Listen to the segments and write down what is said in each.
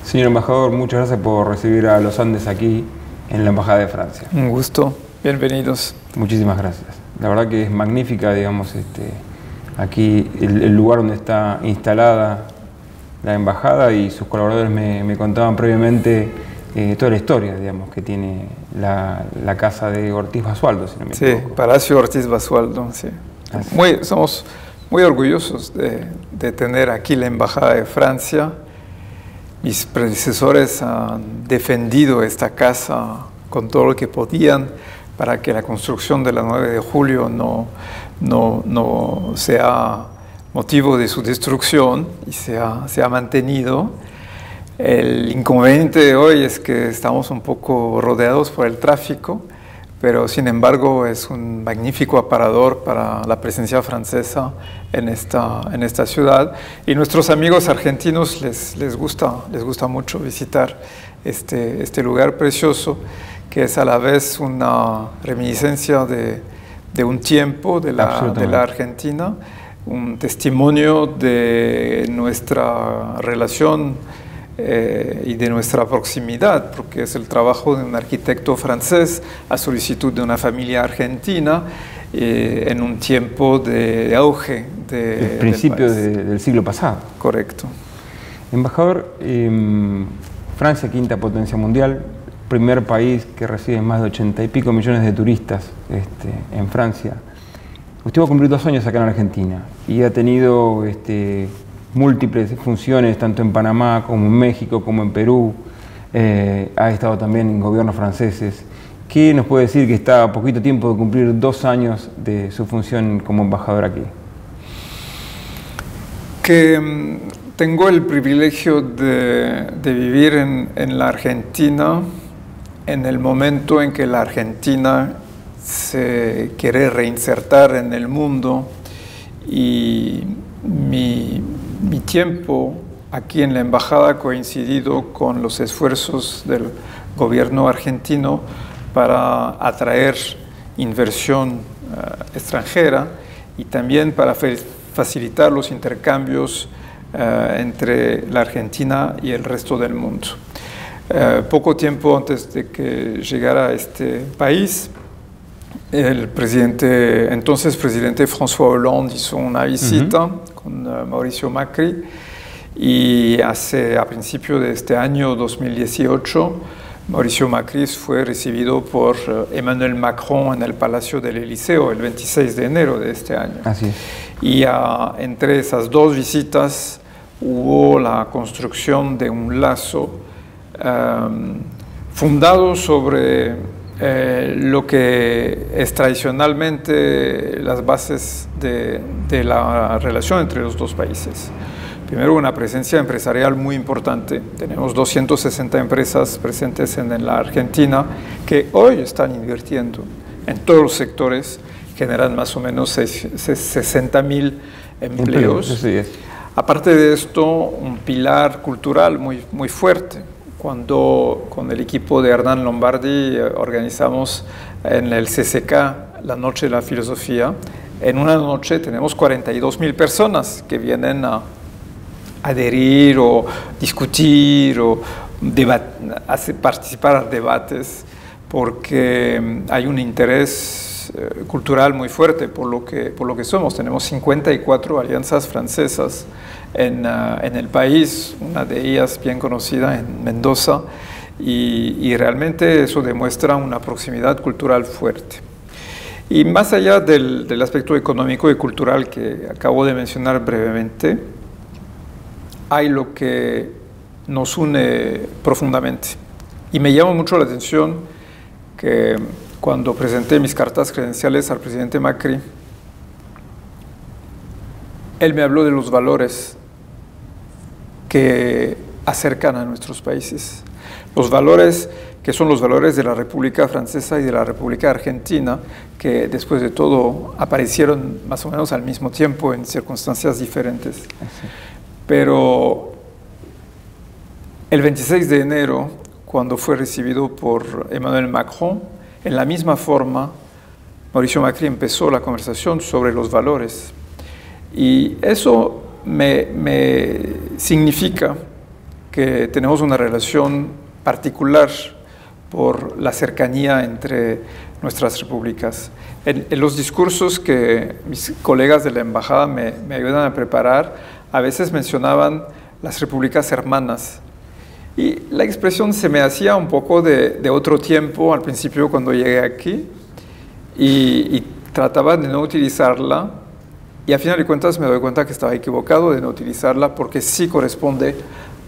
Señor embajador, muchas gracias por recibir a los Andes aquí en la Embajada de Francia. Un gusto, bienvenidos. Muchísimas gracias. La verdad que es magnífica, digamos, aquí el lugar donde está instalada la embajada, y sus colaboradores me contaban previamente toda la historia, digamos, que tiene la casa de Ortiz Basualdo, si no me equivoco. Sí, Palacio Ortiz Basualdo, sí. Somos muy orgullosos de tener aquí la Embajada de Francia. Mis predecesores han defendido esta casa con todo lo que podían para que la construcción de la 9 de julio no sea motivo de su destrucción, y se ha mantenido. El inconveniente de hoy es que estamos un poco rodeados por el tráfico, pero sin embargo es un magnífico aparador para la presencia francesa en esta ciudad, y nuestros amigos argentinos les gusta mucho visitar este lugar precioso, que es a la vez una reminiscencia de un tiempo de la Argentina, un testimonio de nuestra relación y de nuestra proximidad, porque es el trabajo de un arquitecto francés a solicitud de una familia argentina en un tiempo de auge el principio del siglo pasado. Correcto. Embajador, Francia, quinta potencia mundial, primer país que recibe más de 80 y pico millones de turistas en Francia. Usted va a cumplir 2 años acá en Argentina y ha tenido múltiples funciones, tanto en Panamá como en México, como en Perú. Ha estado también en gobiernos franceses. ¿Qué nos puede decir que está a poquito tiempo de cumplir 2 años de su función como embajador aquí? Que tengo el privilegio de vivir en la Argentina en el momento en que la Argentina se quiere reinsertar en el mundo, y mi tiempo aquí en la embajada ha coincidido con los esfuerzos del gobierno argentino para atraer inversión extranjera, y también para facilitar los intercambios entre la Argentina y el resto del mundo. Poco tiempo antes de que llegara a este país, el entonces presidente François Hollande hizo una visita con Mauricio Macri, y a principios de este año 2018, Mauricio Macri fue recibido por Emmanuel Macron en el Palacio del Elíseo el 26 de enero de este año. Así es. Y entre esas 2 visitas hubo la construcción de un lazo fundado sobre lo que es tradicionalmente las bases de la relación entre los 2 países. Primero, una presencia empresarial muy importante. Tenemos 260 empresas presentes en la Argentina que hoy están invirtiendo en todos los sectores, generan más o menos 60.000 empleos. Así es. Aparte de esto, un pilar cultural muy fuerte. Cuando con el equipo de Hernán Lombardi organizamos en el CCK la Noche de la Filosofía, en una noche tenemos 42.000 personas que vienen a adherir o discutir o participar en debates, porque hay un interés cultural muy fuerte por lo que somos. Tenemos 54 alianzas francesas en el país, una de ellas bien conocida en Mendoza, y realmente eso demuestra una proximidad cultural fuerte. Y más allá del aspecto económico y cultural que acabo de mencionar brevemente, hay lo que nos une profundamente. Y me llama mucho la atención que cuando presenté mis cartas credenciales al presidente Macri, él me habló de los valores que acercan a nuestros países. Los valores que son los valores de la República Francesa y de la República Argentina, que después de todo aparecieron más o menos al mismo tiempo en circunstancias diferentes. Así. Pero el 26 de enero, cuando fue recibido por Emmanuel Macron, en la misma forma, Mauricio Macri empezó la conversación sobre los valores. Y eso me significa que tenemos una relación particular por la cercanía entre nuestras repúblicas. En los discursos que mis colegas de la embajada me ayudan a preparar, a veces mencionaban las repúblicas hermanas. Y la expresión se me hacía un poco de otro tiempo al principio cuando llegué aquí y trataba de no utilizarla y a final de cuentas me doy cuenta que estaba equivocado de no utilizarla porque sí corresponde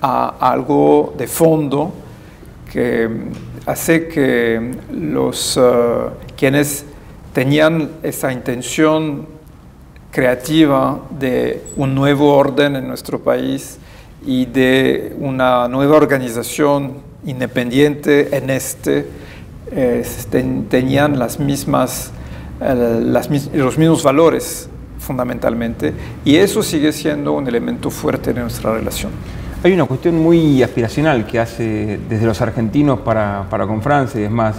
a algo de fondo que hace que los quienes tenían esa intención creativa de un nuevo orden en nuestro país y de una nueva organización independiente en tenían los mismos valores fundamentalmente, y eso sigue siendo un elemento fuerte de nuestra relación. Hay una cuestión muy aspiracional que hace desde los argentinos para con Francia, y es más,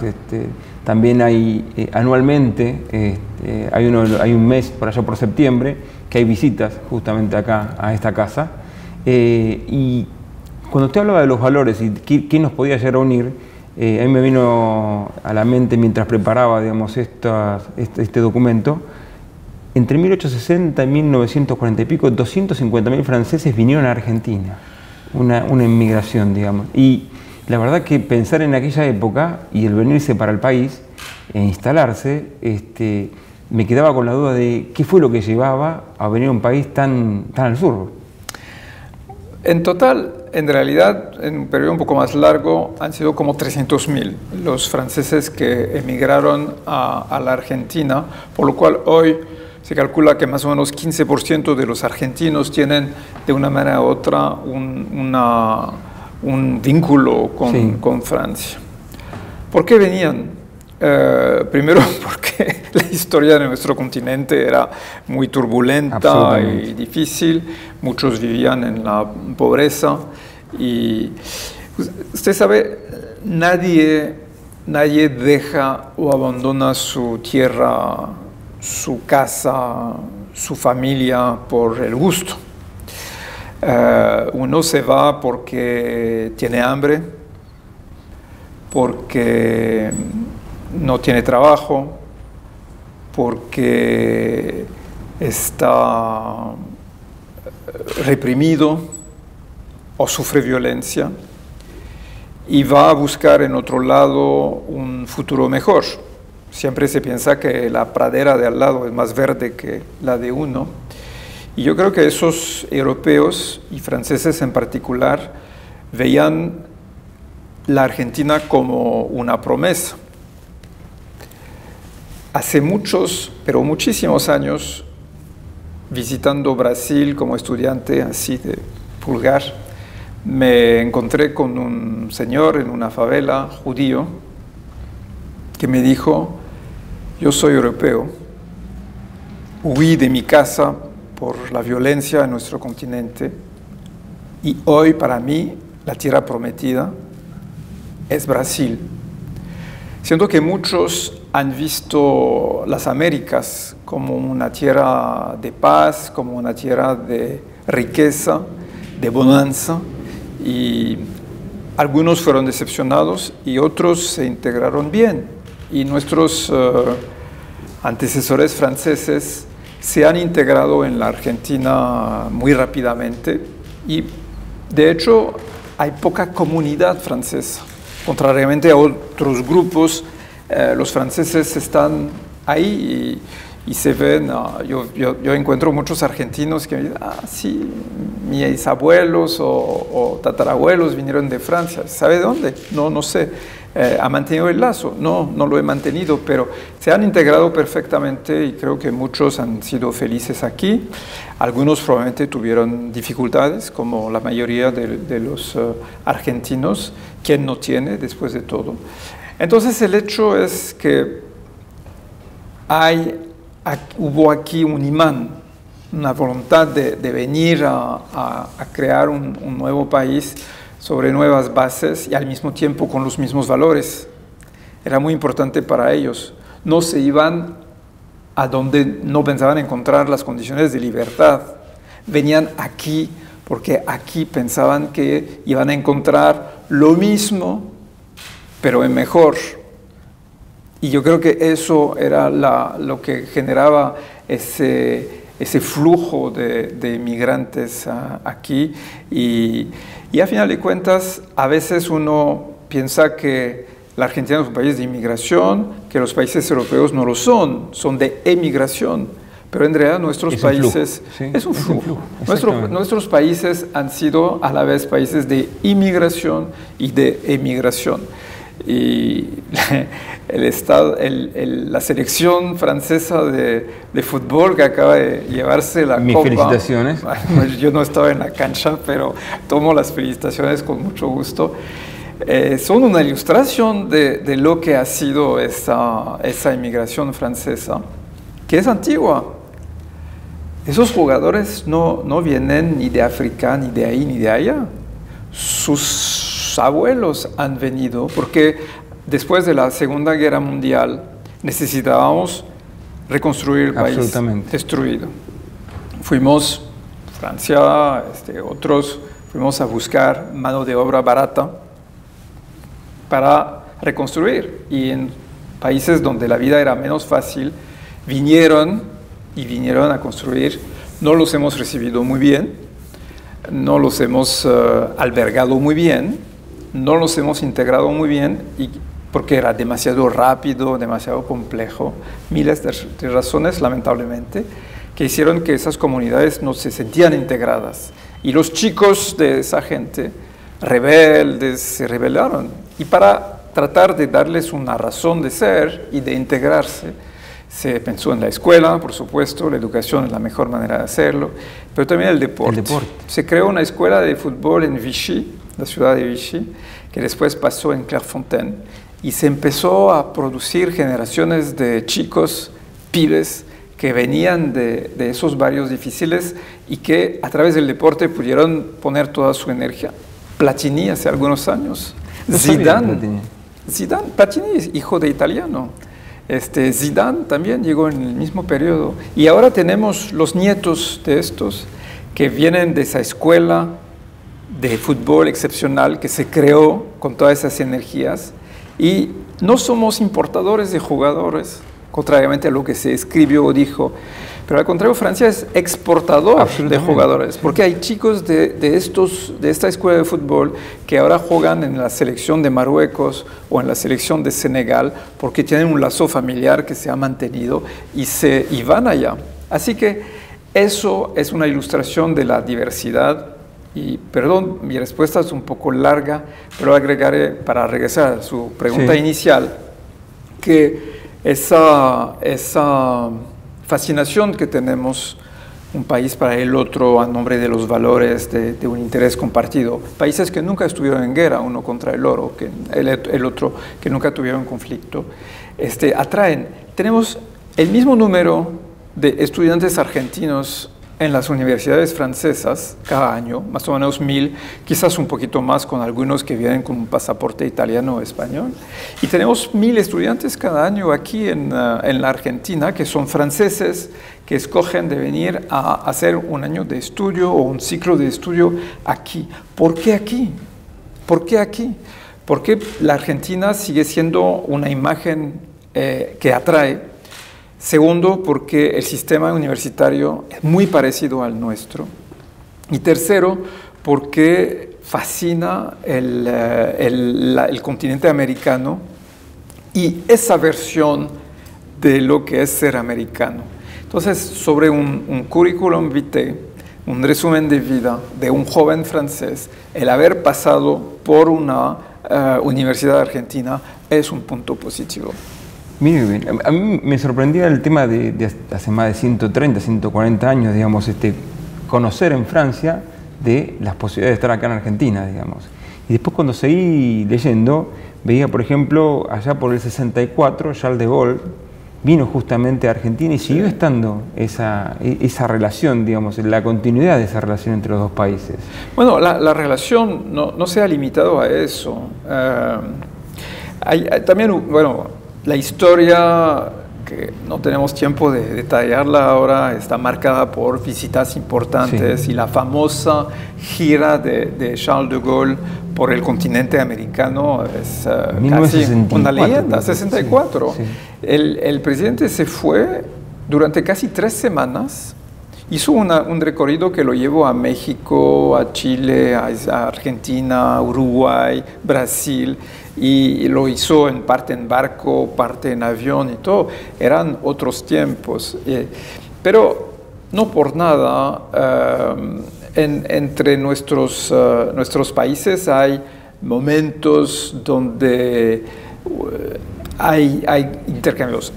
también hay anualmente, hay un mes por allá por septiembre, que hay visitas justamente acá a esta casa, y cuando usted hablaba de los valores y qué nos podía llegar a unir, a mí me vino a la mente mientras preparaba, digamos, este documento. Entre 1860 y 1940 y pico, 250.000 franceses vinieron a Argentina, una inmigración, digamos. Y la verdad que pensar en aquella época y el venirse para el país e instalarse, me quedaba con la duda de qué fue lo que llevaba a venir a un país tan al sur. En total, en realidad, en un periodo un poco más largo, han sido como 300.000 los franceses que emigraron a la Argentina, por lo cual hoy se calcula que más o menos 15% de los argentinos tienen de una manera u otra un vínculo con Francia. ¿Por qué venían? Primero porque la historia de nuestro continente era muy turbulenta y difícil, muchos vivían en la pobreza y usted sabe, nadie deja o abandona su tierra, su casa, su familia por el gusto. Uno se va porque tiene hambre, porque no tiene trabajo, porque está reprimido o sufre violencia y va a buscar en otro lado un futuro mejor. Siempre se piensa que la pradera de al lado es más verde que la de uno. Y yo creo que esos europeos y franceses en particular veían la Argentina como una promesa. Hace muchos, pero muchísimos años, visitando Brasil como estudiante así de pulgar, me encontré con un señor en una favela judío que me dijo: yo soy europeo, huí de mi casa por la violencia en nuestro continente y hoy para mí la tierra prometida es Brasil. Siento que muchos han visto las Américas como una tierra de paz, como una tierra de riqueza, de bonanza, y algunos fueron decepcionados y otros se integraron bien. Y nuestros antecesores franceses se han integrado en la Argentina muy rápidamente y de hecho hay poca comunidad francesa. Contrariamente a otros grupos, los franceses están ahí y se ven. Yo encuentro muchos argentinos que me dicen: sí, mis abuelos o tatarabuelos vinieron de Francia. ¿Sabe dónde? No sé. ¿Ha mantenido el lazo? No lo he mantenido, pero se han integrado perfectamente y creo que muchos han sido felices aquí. Algunos probablemente tuvieron dificultades, como la mayoría de los argentinos. ¿Quién no tiene después de todo? Entonces el hecho es que hubo aquí un imán, una voluntad de venir a crear un nuevo país sobre nuevas bases y al mismo tiempo con los mismos valores. Era muy importante para ellos. No se iban a donde no pensaban encontrar las condiciones de libertad. Venían aquí porque aquí pensaban que iban a encontrar lo mismo, pero en mejor. Y yo creo que eso era lo que generaba ese flujo de inmigrantes aquí. Y a final de cuentas, a veces uno piensa que la Argentina es un país de inmigración, que los países europeos no lo son de emigración. Pero en realidad nuestros países es un flujo. Nuestros países han sido a la vez países de inmigración y de emigración. Y la selección francesa de fútbol que acaba de llevarse la Mis copa. Felicitaciones. Yo no estaba en la cancha, pero tomo las felicitaciones con mucho gusto. Son una ilustración de lo que ha sido esa inmigración francesa, que es antigua. Esos jugadores no vienen ni de África, ni de ahí, ni de allá. Sus abuelos han venido porque después de la Segunda Guerra Mundial necesitábamos reconstruir el país destruido. Fuimos, Francia, otros, fuimos a buscar mano de obra barata para reconstruir. Y en países donde la vida era menos fácil, vinieron a construir. No los hemos recibido muy bien, no los hemos albergado muy bien, no los hemos integrado muy bien, porque era demasiado rápido, demasiado complejo, miles de razones, lamentablemente, que hicieron que esas comunidades no se sentían integradas. Y los chicos de esa gente, rebeldes, se rebelaron. Y para tratar de darles una razón de ser y de integrarse, se pensó en la escuela, por supuesto, la educación es la mejor manera de hacerlo, pero también el deporte. Se creó una escuela de fútbol en Vichy, la ciudad de Vichy, que después pasó en Clairefontaine, y se empezó a producir generaciones de chicos, pibes, que venían de esos barrios difíciles y que a través del deporte pudieron poner toda su energía. Platini hace algunos años, Zidane, Platini es hijo de italiano. Zidane también llegó en el mismo periodo. Y ahora tenemos los nietos de estos que vienen de esa escuela de fútbol excepcional que se creó con todas esas energías. Y no somos importadores de jugadores, contrariamente a lo que se escribió o dijo. Pero al contrario, Francia es exportador de jugadores, porque hay chicos de esta escuela de fútbol que ahora juegan en la selección de Marruecos o en la selección de Senegal, porque tienen un lazo familiar que se ha mantenido y van allá. Así que eso es una ilustración de la diversidad. Y perdón, mi respuesta es un poco larga, pero agregaré, para regresar a su pregunta inicial, que esa fascinación que tenemos un país para el otro a nombre de los valores, de un interés compartido. Países que nunca estuvieron en guerra uno contra el otro, que nunca tuvieron conflicto, atraen. Tenemos el mismo número de estudiantes argentinos en las universidades francesas cada año, más o menos 1000, quizás un poquito más con algunos que vienen con un pasaporte italiano o español. Y tenemos 1000 estudiantes cada año aquí en la Argentina, que son franceses, que escogen de venir a hacer un año de estudio o un ciclo de estudio aquí. ¿Por qué aquí? ¿Por qué aquí? Porque la Argentina sigue siendo una imagen que atrae. Segundo, porque el sistema universitario es muy parecido al nuestro. Y tercero, porque fascina el continente americano y esa versión de lo que es ser americano. Entonces, sobre un currículum vitae, un resumen de vida de un joven francés, el haber pasado por una universidad argentina es un punto positivo. Muy bien. A mí me sorprendía el tema de hace más de 130, 140 años, digamos, conocer en Francia de las posibilidades de estar acá en Argentina, digamos. Y después cuando seguí leyendo, veía, por ejemplo, allá por el 64, Charles de Gaulle vino justamente a Argentina y siguió estando esa relación, digamos, la continuidad de esa relación entre los dos países. Bueno, la relación no se ha limitado a eso. Hay también, bueno, la historia que no tenemos tiempo de detallarla ahora, está marcada por visitas importantes y la famosa gira de Charles de Gaulle por el continente americano es casi una leyenda, 64. Sí. El presidente se fue durante casi 3 semanas. Hizo un recorrido que lo llevó a México, a Chile, a Argentina, Uruguay, Brasil, y lo hizo en parte en barco, parte en avión y todo. Eran otros tiempos. Pero no por nada, entre nuestros países hay momentos donde hay intercambios.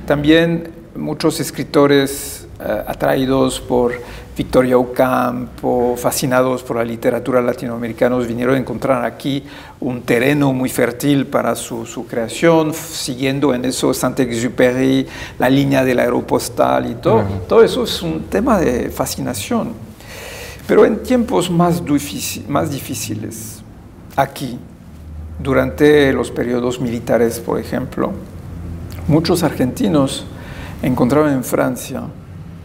También muchos escritores atraídos por Victoria Ocampo, fascinados por la literatura latinoamericana, vinieron a encontrar aquí un terreno muy fértil para su creación, siguiendo en eso Saint-Exupéry, la línea del aeropostal y todo. Todo eso es un tema de fascinación. Pero en tiempos más difíciles, aquí, durante los periodos militares, por ejemplo, muchos argentinos encontraban en Francia,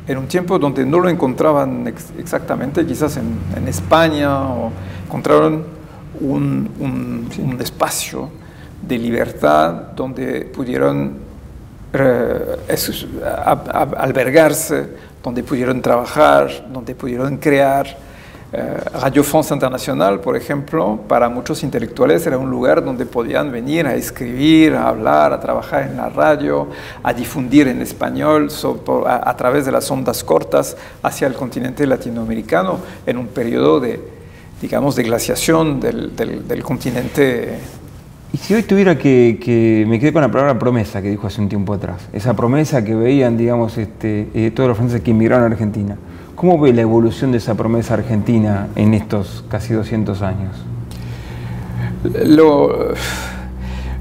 en un tiempo donde no lo encontraban exactamente, quizás en España, o encontraron un espacio de libertad donde pudieron albergarse, donde pudieron trabajar, donde pudieron crear. Radio France International, por ejemplo, para muchos intelectuales era un lugar donde podían venir a escribir, a hablar, a trabajar en la radio, a difundir en español a través de las ondas cortas hacia el continente latinoamericano en un periodo de, digamos, de glaciación del continente. Y si hoy tuviera me quedé con la palabra promesa que dijo hace un tiempo atrás, esa promesa que veían, digamos, todos los franceses que inmigraron a Argentina. ¿Cómo ve la evolución de esa promesa argentina en estos casi 200 años?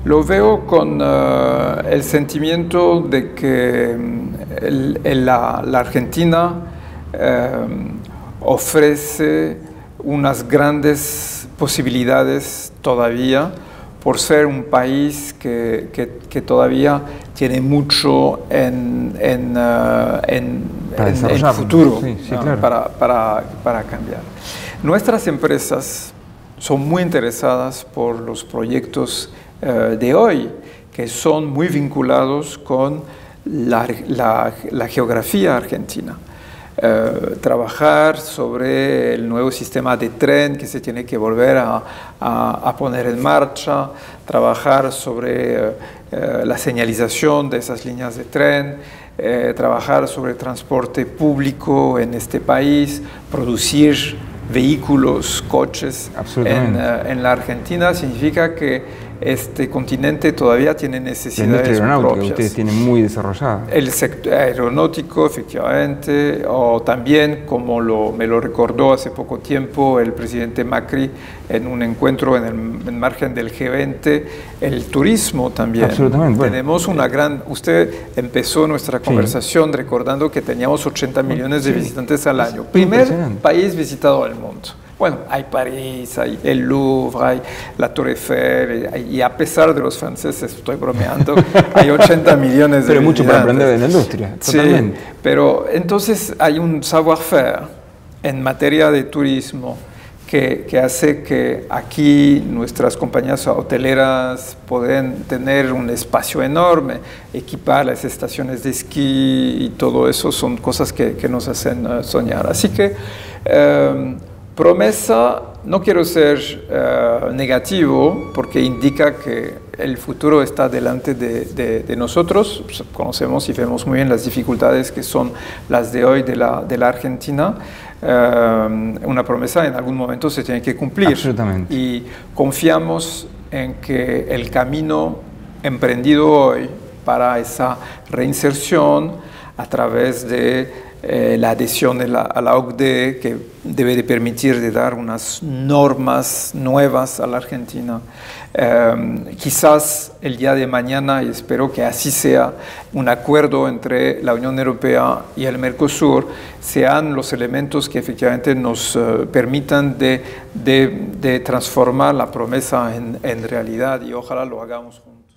Lo veo con el sentimiento de que la Argentina ofrece unas grandes posibilidades todavía por ser un país que todavía tiene mucho en el futuro, claro, para cambiar. Nuestras empresas son muy interesadas por los proyectos de hoy, que son muy vinculados con la geografía argentina. Trabajar sobre el nuevo sistema de tren que se tiene que volver a poner en marcha, trabajar sobre la señalización de esas líneas de tren, trabajar sobre transporte público en este país, producir vehículos, coches en la Argentina, significa que este continente todavía tiene necesidades propias. Ustedes tienen muy desarrollada. El sector aeronáutico, efectivamente, o también, como me lo recordó hace poco tiempo el presidente Macri en un encuentro en el margen del G20, el turismo también. Absolutamente. Bueno, tenemos una gran... Usted empezó nuestra conversación recordando que teníamos 80 millones de visitantes al año. Primer país visitado del mundo. Bueno, hay París, hay el Louvre, hay la Torre Eiffel, y a pesar de los franceses, estoy bromeando, hay 80 millones de Pero mucho para aprender de la industria, totalmente. Sí, pero entonces hay un savoir-faire en materia de turismo que hace que aquí nuestras compañías hoteleras pueden tener un espacio enorme, equipar las estaciones de esquí y todo eso son cosas que nos hacen soñar. Así que promesa, no quiero ser negativo porque indica que el futuro está delante de nosotros. Conocemos y vemos muy bien las dificultades que son las de hoy de la Argentina. Una promesa en algún momento se tiene que cumplir. Absolutamente. Y confiamos en que el camino emprendido hoy para esa reinserción a través de la adhesión a la OCDE, que debe de permitir de dar unas normas nuevas a la Argentina. Quizás el día de mañana, y espero que así sea, un acuerdo entre la Unión Europea y el Mercosur sean los elementos que efectivamente nos permitan de transformar la promesa en realidad, y ojalá lo hagamos juntos.